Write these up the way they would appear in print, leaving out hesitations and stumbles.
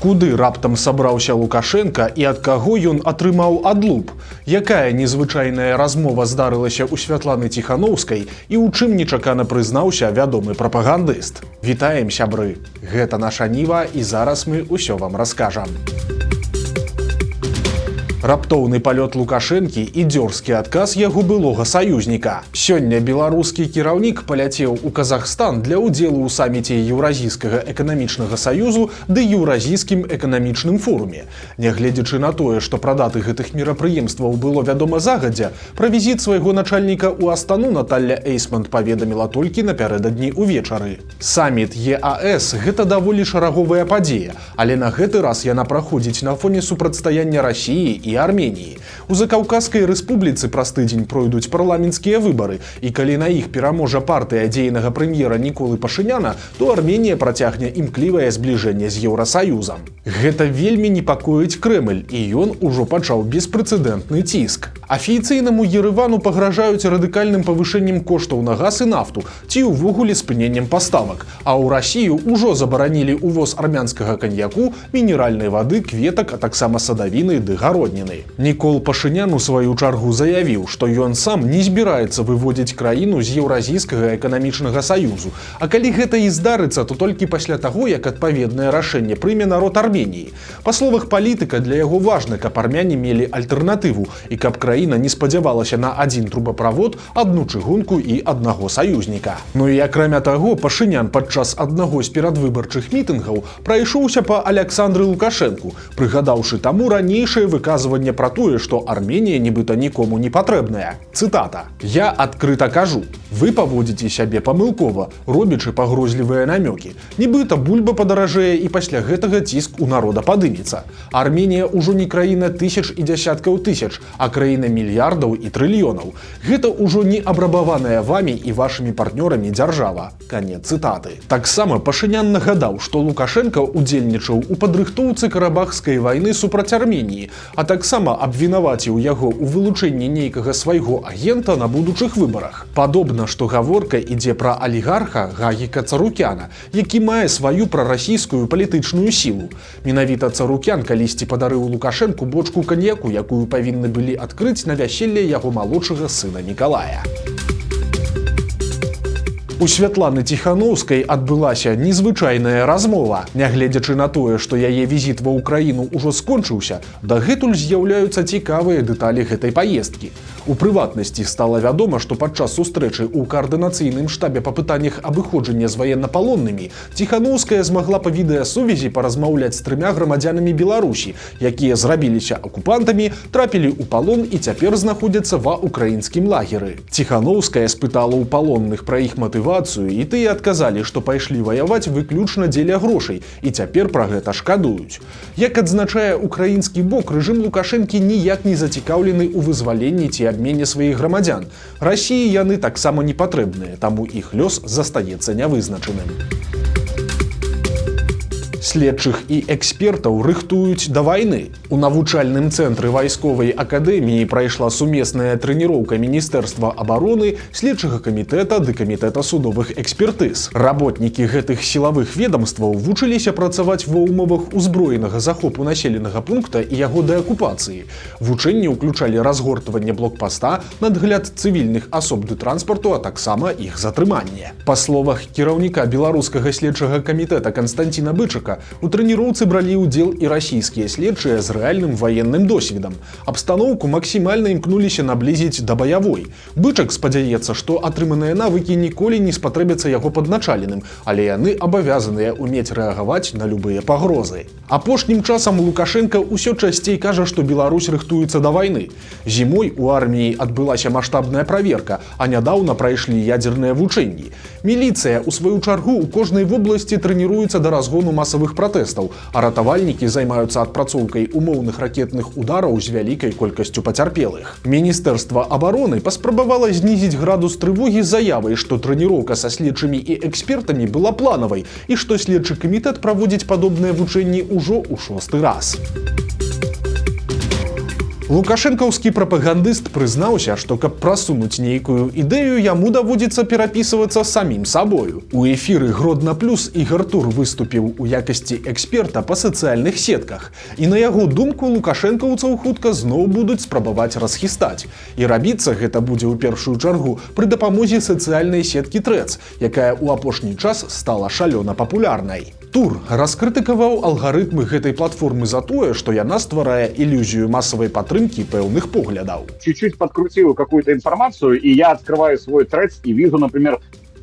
Куды раптам сабраўся Лукашенко і ад каго ён атрымаў адлуп? Якая незвычайная размова здарылася ў Святланы Ціхановскай і ў чым нечакана прызнаўся вядомы прапагандыст? Вітаем, сябры! Гэта наша Ніва і зараз мы ўсё вам раскажам. Раптоўны палёт Лукашэнкі і дзёрзкі адказ яго былога саюзніка. Сёння беларускі кіраўнік паляцеў у Казахстан для ўдзелу ў саміце Еўразійскага эканамічнага саюзу ды Еўразійскім эканамічным форуме. Нягледзячы на тое, што пра даты гэтых мерапрыемстваў было вядома загадзя, пра візіт свайго начальніка ў Астану Наталля Эйсмант паведаміла толькі напярэдадні ўвечары. Саміт ЕАС – гэта даволі шараговая падзея, але на гэты раз яна праходзіць на фоне супрацьстаяння Расіі і Арменіі. У Закаўказскай рэспубліцы праз тыдзень пройдуць парламенцкія выбары, і калі на іх пераможа партыя дзейнага прэм'ера Ніколы Пашыняна, то Арменія працягне імклівае збліжэнне з Еўрасаюзам. Гэта вельмі непакоіць Крэмль, і ён ужо пачаў беспрэцэдэнтны ціск. Афіцыйнаму Еревану пагражаюць радыкальным павышэннем коштаў на газ і нафту ці ўвогуле спыненнем паставак, а ў Расію ўжо забаранілі ўвоз армянскага каньяку, мінеральнай вады, кветак, а таксама садавіны ды гародніны. Нікол Пашынян у сваю чаргу заявіў, што ён сам не збіраецца выводзіць краіну з Еўразійскага эканамічнага саюзу, а калі гэта і здарыцца, то толькі пасля таго, як адпаведнае рашэнне прыме народ Арменіі. Па словах палітыка, для яго важна, каб армяне мелі альтэрнатыву і каб краіна не спадзявалася на адзін трубаправод, адну чыгунку і аднаго саюзніка. Ну і акрамя таго, Пашынян падчас аднаго з перадвыбарчых мітынгаў прайшоўся па Аляксандры Лукашэнку, прыгадаўшы таму ранейшае выказванне пра тое, што Арменія нібыта нікому не патрэбная. Цытата: «Я адкрыта кажу, вы паводзіце сябе памылкова, робячы пагрозлівыя намёкі. Нібыта бульба падаражэе і пасля гэтага ціск у народа падымецца. Арменія ўжо не краіна тысяч і дзясяткаў тысяч, а краіна мільярдаў і трыльёнаў. Гэта ўжо не абрабаваная вамі і вашымі партнёрамі дзяржава». Канец цытаты. Таксама Пашынян нагадаў, што Лукашенко удзельнічаў у падрыхтоўцы карабахскай вайны супраць Арменіі, а таксама абвінаваціў яго ў вылучэнні нейкага свайго агента на будучых выбарах. Падобна, што гаворка ідзе пра алігарха Гагіка Царукяна, які мае сваю прарасійскую палітычную сілу. Менавіта Царукян калісьці падарыў Лукашэнку бочку каньяку, якую павінны былі адкрыць на вяселле яго малодшага сына Нікалая. У Святланы Ціхановскай адбылася незвычайная размова. Нягледзячы на тое, што яе візіт ва ўкраіну ўжо скончыўся, дагэтуль з'яўляюцца цікавыя дэталі гэтай паездкі. У прыватнасці стала вядома, што падчас сустрэчы ў каардынацыйным штабе па пытаннях абыходжання з ваеннапалоннымі Ціхановская змагла па відэасувязі паразмаўляць з 3 грамадзянамі Беларусі, якія зрабіліся акупантамі, трапілі ў палон і цяпер знаходзяцца ва ўкраінскім лагеры. Ціхановская спытала ў палонных пра іх матывацыю, і тыя адказалі, што пайшлі ваяваць выключна дзеля грошай і цяпер пра гэта шкадуюць. Як адзначае ўкраінскі бок, рэжым Лукашэнкі ніяк не зацікаўлены ў вызваленні ці абмене сваіх грамадзян. Расіі яны таксама не патрэбныя, таму іх лёс застаецца нявызначаным. Следчых і экспертаў рыхтуюць да вайны. У навучальным цэнтры вайсковай акадэміі прайшла сумесная трэніроўка Міністэрства абароны, следчага камітэта ды камітэта судовых экспертыз. Работнікі гэтых сілавых ведамстваў вучыліся працаваць ва ўмовах узброенага захопу населенага пункта і яго дэакупацыі. Вучэнні ўключалі разгортванне блокпаста, надгляд цывільных асоб ды транспарту, а таксама іх затрыманне. Па словах кіраўніка беларускага следчага камітэта Канстанціна Бычака, у трэніроўцы бралі ўдзел і расійскія следчыя з рэальным ваенным досведам. Абстаноўку максімальна імкнуліся наблізіць да баявой. Бычак спадзяецца, што атрыманыя навыкі ніколі не спатрэбяцца яго падначаленым, але яны абавязаныя ўмець рэагаваць на любыя пагрозы. Апошнім часам Лукашенко ўсё часцей кажа, што Беларусь рыхтуецца да вайны. Зімой у арміі адбылася маштабная праверка, а нядаўна прайшлі ядзерныя вучэнні. Міліцыя, у сваю чаргу, у кожнай вобласці трэніруецца да разгону масавых пратэстаў, а ратавальнікі займаюцца адпрацоўкай умоўных ракетных удараў з вялікай колькасцю пацярпелых. Міністэрства абароны паспрабавала знізіць градус трывогі заявай, што трэніроўка са следчымі і экспертамі была планавай і што следчы камітэт праводзіць падобныя вучэнні ўжо ў 6-ы раз. Лукашэнкаўскі прапагандыст прызнаўся, што каб прасунуць нейкую ідэю, яму даводзіцца перапісвацца самім сабою. У эфіры Гродна Плюс Ігор Тур выступіў у якасці эксперта па сацыяльных сетках. І на яго думку, лукашэнкаўцаў хутка зноў будуць спрабаваць расхістаць. І рабіцца гэта будзе ў першую чаргу пры дапамозе сацыяльнай сеткі Трэц, якая ў апошні час стала шалёна папулярнай. Тур раскрытыкаваў алгарытмы гэтай платформы за тое, што яна стварае ілюзію масавай падтрымкі пэўных поглядаў. Чуть-чуть подкрутил какую-то информацию, и я открываю свой Threads и вижу, например,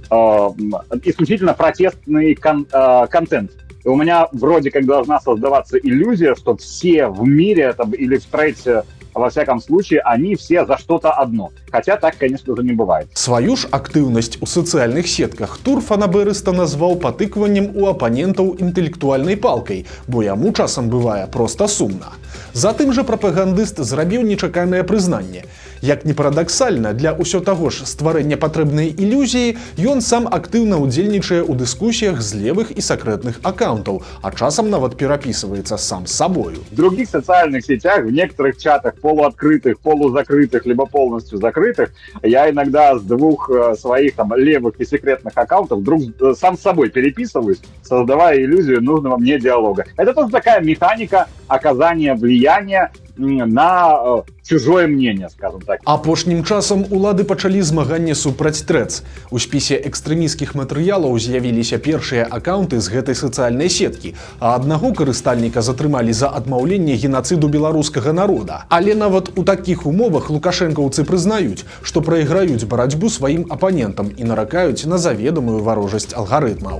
исключительно протестный контент. И у меня вроде как должна создаваться иллюзия, что все в мире или в Threads, во всяком случае, они все за что-то одно. Хотя так, конечно же, не бывает. Сваю ж актыўнасць у сацыяльных сетках Тур фанабэрыста назваў патыкваннем у апанентаў інтэлектуальнай палкай, бо яму часам бывае проста сумна. Затым жа прапагандыст зрабіў нечаканае прызнанне. Як не парадаксальна, для ўсё таго ж стварэння патрэбнай ілюзіі ён сам актыўна ўдзельнічае ў дыскусіях з левых і сакрэтных аккаунтаў, а часам нават перапісваецца сам з сабою. В других социальных сетях, в некоторых чатах полуоткрытых, полузакрытых, либо полностью закрытых, я иногда с двух своих там левых и секретных аккаунтов вдруг сам с собой переписываюсь, создавая иллюзию нужного мне диалога. Это тоже такая механика оказания влияния на чужое мнение, скажем так. Апошнім часам улады пачалі змаганне супраць Трэц. У спісе экстрэмісцкіх матэрыялаў з'явіліся першыя акаунты з гэтай сацыяльнай сеткі, а аднаго карыстальніка затрымалі за адмаўленне генацыду беларускага народа. Але нават у такіх умовах лукашэнкаўцы прызнаюць, што прайграюць барацьбу сваім апанентам і наракаюць на заведамую варожасць алгарытмаў.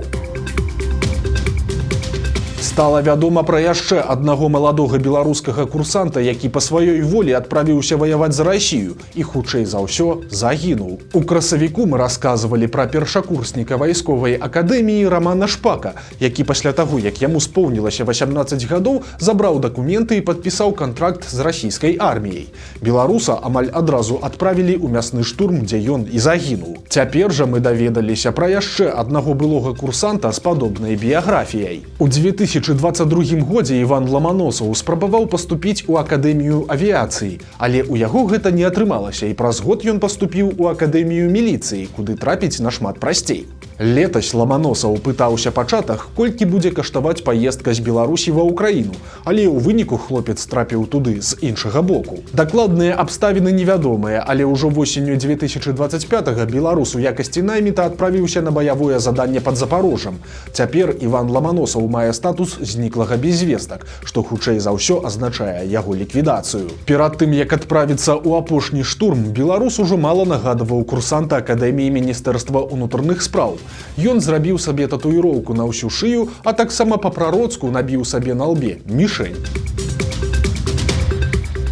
Стала вядома пра яшчэ аднаго маладога беларускага курсанта, які па сваёй волі адправіўся ваяваць за Расію і, хутчэй за ўсё, загінуў. У красавіку мы расказвалі пра першакурсніка вайсковай акадэміі Рамана Шпака, які пасля таго, як яму споўнілася 18 гадоў, забраў дакументы і падпісаў кантракт з расійскай арміяй. Беларуса амаль адразу адправілі ў мясны штурм, дзе ён і загінуў. Цяпер жа мы даведаліся пра яшчэ аднаго былога курсанта з падобнай біяграфіяй. У 2022 годзе Іван Ламаносаў спрабаваў паступіць у акадэмію авіяцыі, але ў яго гэта не атрымалася, і праз год ён паступіў у акадэмію міліцыі, куды трапіць нашмат прасцей. Летась Ламаносаў пытаўся па чатах, колькі будзе каштаваць паездка з Беларусі ва ўкраіну, але ў выніку хлопец трапіў туды з іншага боку. Дакладныя абставіны невядомыя, але ўжо восенню 2025-го беларус у якасці найміта адправіўся на баявое заданне пад Запарожжам. Цяпер Іван Ламаносаў мае статус зніклага без вестак, што хутчэй за ўсё азначае яго ліквідацыю. Перад тым, як адправіцца ў апошні штурм, беларус ужо мала нагадваў курсанта Акадэміі Міністэрства ўнутраных спраў. Ён зрабіў сабе татуіроўку на ўсю шыю, а таксама па-прароцку набіў сабе на лбе мішень.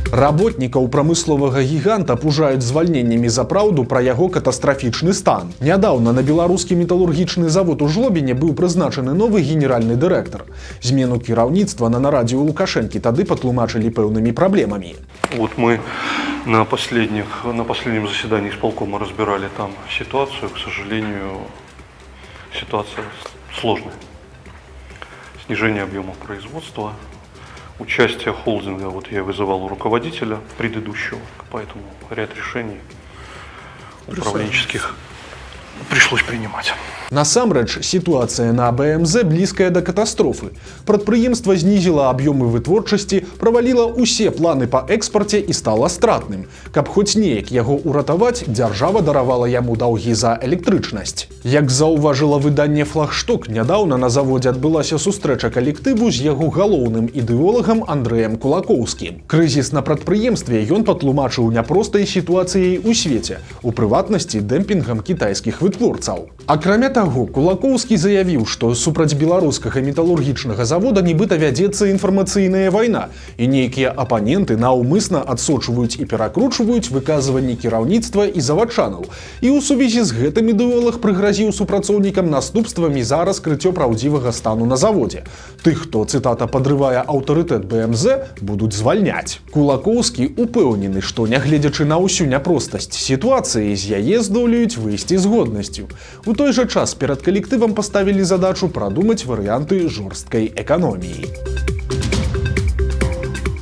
Работнікаў прамысловага гіганта пужаюць звальненнямі за праўду пра яго катастрафічны стан. Нядаўна на беларускі металургічны завод у Жлобіне быў прызначаны новы генеральны дырэктар. Змену кіраўніцтва на нарадзе ў Лукашэнкі тады патлумачылі пэўнымі праблемамі. Вот мы на последнем заседании исполкома разбирали там ситуацию. К сожалению, ситуация сложная. Снижение объемов производства. Участие холдинга, вот я вызывал у руководителя предыдущего, поэтому ряд решений управленческих пришлось принимать. Насамрэч, сітуацыя на БМЗ блізкая да катастрофы. Прадпрыемства знізіла аб'ёмы вытворчасці, праваліла ўсе планы па экспарце і стала стратным. Каб хоць неяк яго ўратаваць, дзяржава даравала яму даўгі за электрычнасць. Як заўважыла выданне «Флагшток», нядаўна на заводзе адбылася сустрэча калектыву з яго галоўным ідэолагам Андрэем Кулакоўскім. Крызіс на прадпрыемстве ён патлумачыў няпростай сітуацыяй у свеце, у прыватнасці дэмпінгам кітайскіх вытворцаў. Акрамя таго, Кулакоўскі заявіў, што супраць беларускага металургічнага завода нібыта вядзецца інфармацыйная вайна, і нейкія апаненты наўмысна адсочваюць і перакручваюць выказванні кіраўніцтва і завадчанаў. І ў сувязі з гэтым ідэолаг прыгразіў супрацоўнікам наступствамі за раскрыццё праўдзівага стану на заводзе. Тых, хто, цытата, падрывае аўтарытэт БМЗ, будуць звальняць. Кулакоўскі упэўнены, што, нягледзячы на ўсю няпростасць сітуацыі, з яе здолеюць выйсці з годнасцю. У той жа час перад калектывам паставілі задачу прадумаць варыянты жорсткай эканоміі.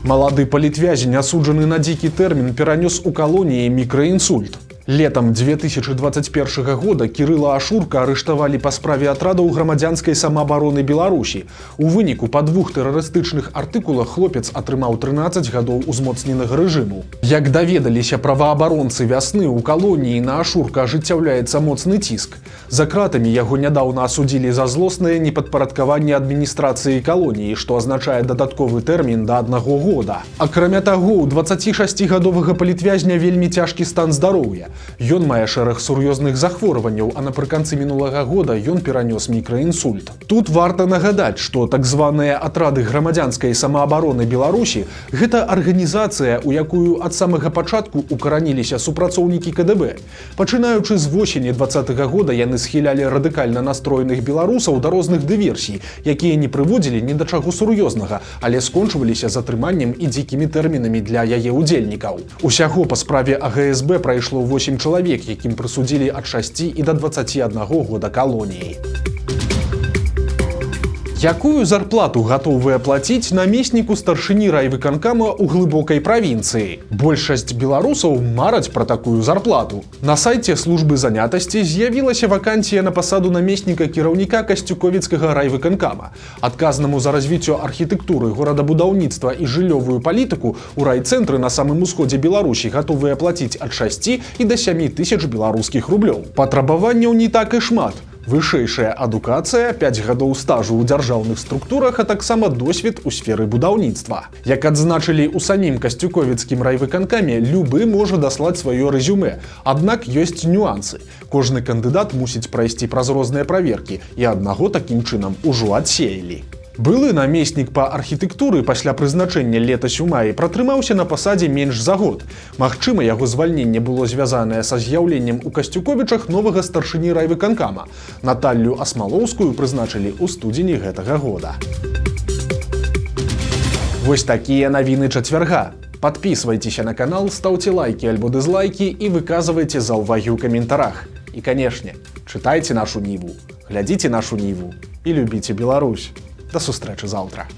Малады палітвязень, асуджаны на дзікі тэрмін, перанёс у калоніі мікраінсульт. Летом 2021 года Кірыла Ашурка арыштавалі па справе атрадаў грамадзянскай самаабароны Беларусі. У выніку па 2 тэрарыстычных артыкулах хлопец атрымаў 13 гадоў узмоцненага рэжыму. Як даведаліся праваабаронцы вясны, у калоніі на Ашурка ажыццяўляецца моцны ціск. За кратамі яго нядаўна асудзілі за злоснае непадпарадкаванне адміністрацыі калоніі, што азначае дадатковы тэрмін да 1 года. Акрамя таго, у 26-гадовага палітвязня вельмі цяжкі стан здароўя. Ён мае шэраг сур'ёзных захворванняў, а напрыканцы мінулага года ён перанёс мікраінсульт. Тут варта нагадаць, што так званыя атрады грамадзянскай самаабароны Беларусі – гэта арганізацыя, у якую ад самага пачатку укараніліся супрацоўнікі КДБ. Пачынаючы з восені 2020 года яны схілялі радыкальна настроеных беларусаў да розных дыверсій, якія не прыводзілі ні да чаго сур'ёзнага, але скончваліся затрыманнем і дзікімі тэрмінамі для яе удзельнікаў. Усяго па справе АГСБ прайшло 8 чалавек, якім прысудзілі ад 6 і да 21 года калоніі. Якую зарплату гатовыя плаціць намесніку старшыні райвыканкама ў глыбокай правінцыі? Большасць беларусаў мараць пра такую зарплату. На сайце службы занятасці з'явілася вакансія на пасаду намесніка кіраўніка Касцюковіцкага райвыканкама. Адказнаму за развіццё архітэктуры, горадабудаўніцтва і жыллёвую палітыку ў райцэнтры на самым усходзе Беларусі гатовыя плаціць ад 6 і да 7 тысяч беларускіх рублёў. Патрабаванняў не так і шмат. Вышэйшая адукацыя, 5 гадоў стажу ў дзяржаўных структурах, а таксама досвед у сферы будаўніцтва. Як адзначылі ў самім Касцюковіцкім райвыканкаме, любы можа даслаць сваё рэзюмэ. Аднак ёсць нюансы. Кожны кандыдат мусіць прайсці праз розныя праверкі, і аднаго такім чынам ужо адсеялі. Былы намеснік па архітэктуры пасля прызначэння летась у маі пратрымаўся на пасадзе менш за год. Магчыма, яго звальненне было звязанае са з'яўленнем у Касцюковічах новага старшыні райвыканкама. Наталлю Асмалоўскую прызначылі ў студзені гэтага года. Вось такія навіны чацвярга. Падпісвайцеся на канал, стаўце лайкі альбо дызлайкі і выказвайце заўвагі ў каментарах. І, канешне, чытайце нашу Ніву, глядзіце нашу Ніву і любіце Беларусь. До сустрэчы заўтра.